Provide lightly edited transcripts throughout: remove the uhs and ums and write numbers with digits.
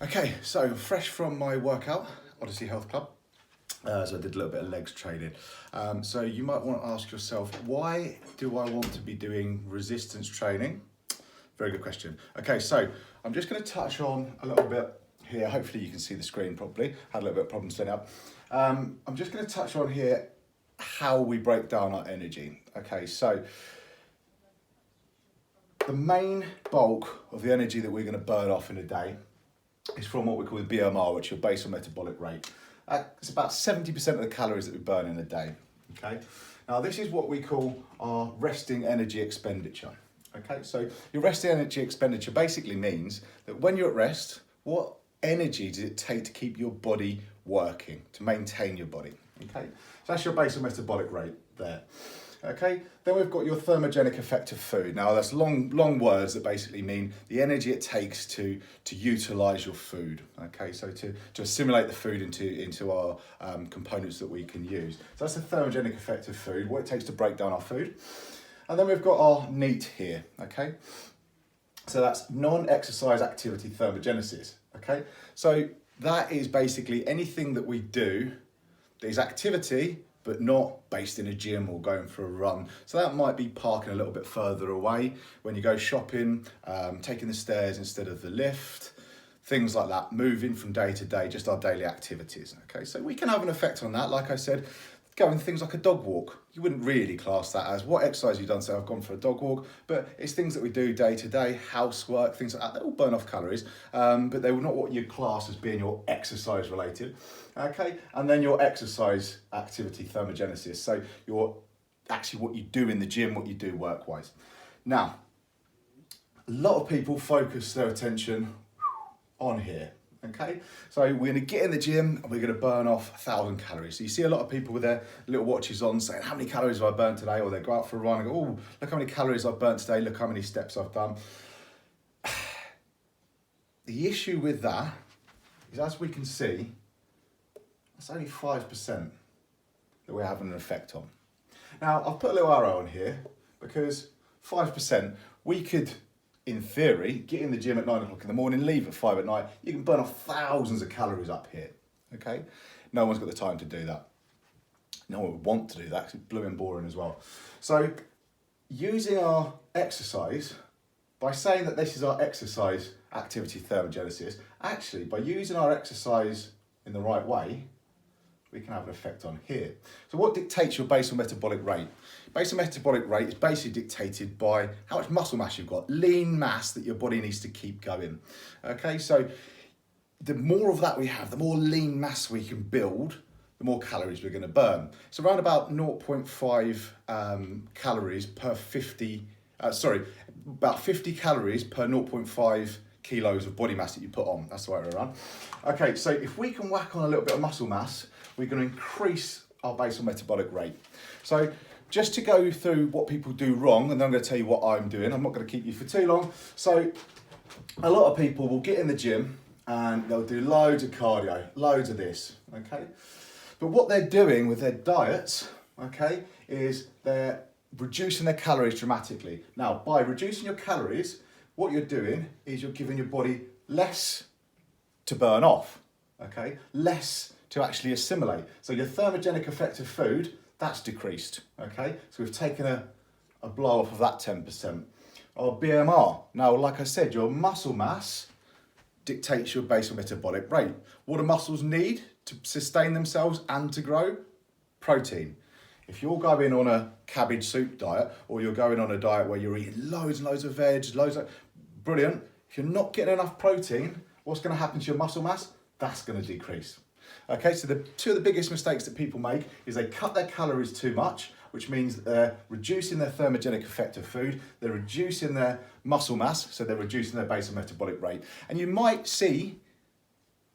Okay, so fresh from my workout, Odyssey Health Club. So I did a little bit of legs training. So you might want to ask yourself, why do I want to be doing resistance training? Very good question. Okay, so I'm just going to touch on a little bit here. Hopefully you can see the screen properly. Had a little bit of problem setting up. I'm just going to touch on here how we break down our energy. Okay, so the main bulk of the energy that we're going to burn off in a day is from what we call the BMR, which is your basal metabolic rate. It's about 70% of the calories that we burn in a day. Okay. Now this is what we call our resting energy expenditure. Okay. So your resting energy expenditure basically means that when you're at rest, what energy does it take to keep your body working, to maintain your body? Okay. So that's your basal metabolic rate there. Okay, then we've got your thermogenic effect of food. Now that's long words that basically mean the energy it takes to utilize your food. Okay, so to assimilate the food into our components that we can use. So that's the thermogenic effect of food, what it takes to break down our food. And then we've got our NEAT here, okay? So that's non-exercise activity thermogenesis, okay? So that is basically anything that we do that is activity but not based in a gym or going for a run. So that might be parking a little bit further away when you go shopping, taking the stairs instead of the lift, things like that, moving from day to day, just our daily activities. Okay, so we can have an effect on that. Like I said, going things like a dog walk. You wouldn't really class that as what exercise you've done. So I've gone for a dog walk, but it's things that we do day to day, housework, things like that. They all burn off calories, but they were not what you'd class as being your exercise related. Okay, and then your exercise activity thermogenesis. So your actually what you do in the gym, what you do work-wise. Now, a lot of people focus their attention on here. Okay, so we're going to get in the gym and we're going to burn off 1,000 calories. So you see a lot of people with their little watches on saying, how many calories have I burnt today? Or they go out for a run and go, oh, look how many calories I've burnt today. Look how many steps I've done. The issue with that is, as we can see, that's only 5% that we're having an effect on. Now, I've put a little arrow on here because 5%, we could, in theory, get in the gym at 9 o'clock in the morning, leave at 5 at night, you can burn off thousands of calories up here, okay? No one's got the time to do that. No one would want to do that because it's blue and boring as well. So using our exercise, by saying that this is our exercise activity thermogenesis, actually by using our exercise in the right way, we can have an effect on here. So what dictates your basal metabolic rate? Basal metabolic rate is basically dictated by how much muscle mass you've got, lean mass that your body needs to keep going. Okay, so the more of that we have, the more lean mass we can build, the more calories we're going to burn. So around about 0.5 calories per 50, about 50 calories per 0.5 kilos of body mass that you put on. That's the way around. Okay, so if we can whack on a little bit of muscle mass, we're going to increase our basal metabolic rate. So just to go through what people do wrong, and then I'm going to tell you what I'm doing. I'm not going to keep you for too long. So a lot of people will get in the gym and they'll do loads of cardio, loads of this, okay? But what they're doing with their diets, okay, is they're reducing their calories dramatically. Now, by reducing your calories, what you're doing is you're giving your body less to burn off, okay? Less to actually assimilate. So your thermogenic effect of food, that's decreased, okay? So we've taken a blow off of that 10%. Our BMR, now like I said, your muscle mass dictates your basal metabolic rate. What do muscles need to sustain themselves and to grow? Protein. If you're going on a cabbage soup diet, or you're going on a diet where you're eating loads and loads of veg, brilliant. If you're not getting enough protein, what's going to happen to your muscle mass? That's going to decrease. Okay, so the two of the biggest mistakes that people make is they cut their calories too much, which means that they're reducing their thermogenic effect of food, they're reducing their muscle mass, so they're reducing their basal metabolic rate. And you might see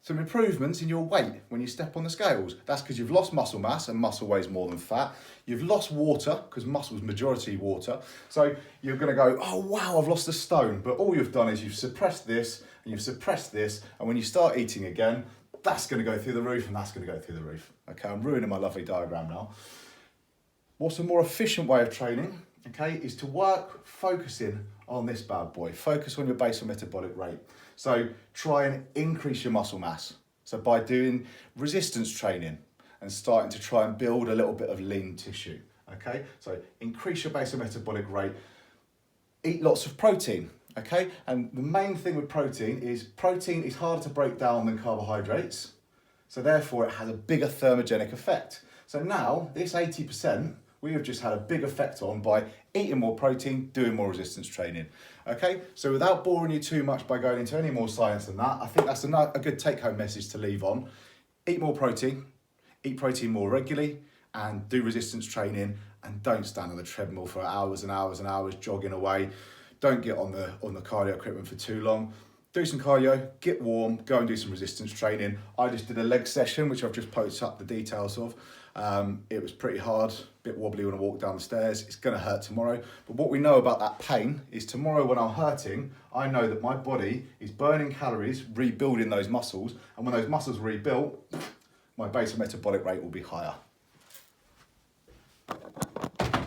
some improvements in your weight when you step on the scales. That's because you've lost muscle mass, and muscle weighs more than fat. You've lost water, because muscle's majority water. So you're going to go, oh wow, I've lost a stone. But all you've done is you've suppressed this, and you've suppressed this, and when you start eating again, that's going to go through the roof, and that's going to go through the roof. Okay, I'm ruining my lovely diagram now. What's a more efficient way of training, okay, is to work focusing on this bad boy. Focus on your basal metabolic rate. So try and increase your muscle mass. So by doing resistance training and starting to try and build a little bit of lean tissue, okay? So increase your basal metabolic rate, eat lots of protein, okay? And the main thing with protein is harder to break down than carbohydrates. So therefore it has a bigger thermogenic effect. So now this 80%, we have just had a big effect on by eating more protein, doing more resistance training. Okay, so without boring you too much by going into any more science than that, I think that's a good take-home message to leave on. Eat more protein, eat protein more regularly, and do resistance training, and don't stand on the treadmill for hours and hours and hours jogging away. Don't get on the cardio equipment for too long. Do some cardio, get warm, go and do some resistance training. I just did a leg session, which I've just posted up the details of. It was pretty hard, a bit wobbly when I walked down the stairs. It's gonna hurt tomorrow. But what we know about that pain is tomorrow when I'm hurting, I know that my body is burning calories, rebuilding those muscles. And when those muscles are rebuilt, my basal metabolic rate will be higher.